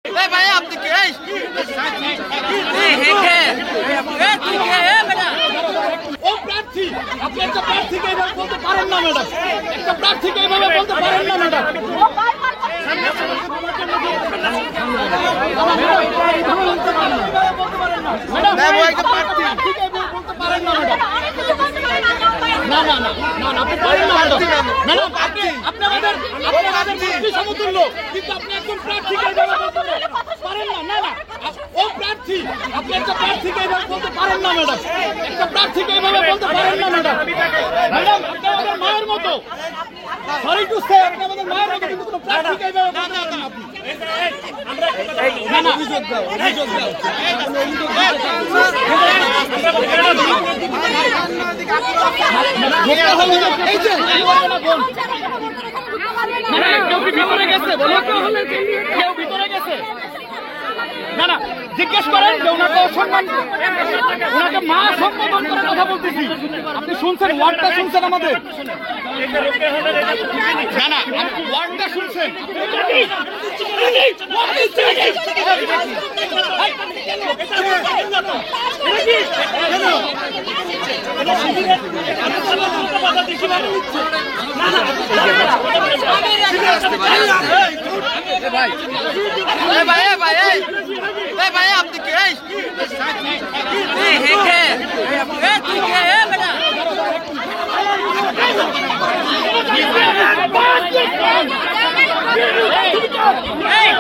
ভাই আপনি কে ও প্রার্থী আপনি একটা প্রার্থীকে এইভাবে বলতে পারেন না ম্যাডাম একটা প্রার্থীকে এইভাবে বলতে পারেন না ম্যাডাম না না না না আপনি পারেন না ম্যাডাম আপনি আমাদের সমতুল্য কিন্তু আপনি একজন প্রার্থীকে এইভাবে বলতে পারেন না না না ও প্রার্থী আপনি একটা প্রার্থীকে এইভাবে বলতে পারেন না ম্যাডাম একটা প্রার্থীকে এইভাবে বলতে পারেন না ম্যাডাম ম্যাডাম আপনি আমাদের মায়ের মতো সরি টু সে আপনি আমাদের মায়ের মতো কিন্তু কোনো প্রার্থীকে এইভাবে বলতে পারেন না আপনি না না অভিযোগ দাও এই যে কেউ ভিতরে গেছে বলো কেউ ভিতরে গেছে না না জিজ্ঞেস করেন যে ওনাকে অসম্মান ওনাকে মা সম্বোধন করে কথা বলতেছি আপনি শুনছেন ওয়ার্ডটা শুনছেন আমাদের না না ওয়ার্ডটা শুনছেন ভাই আপনি কে Hey!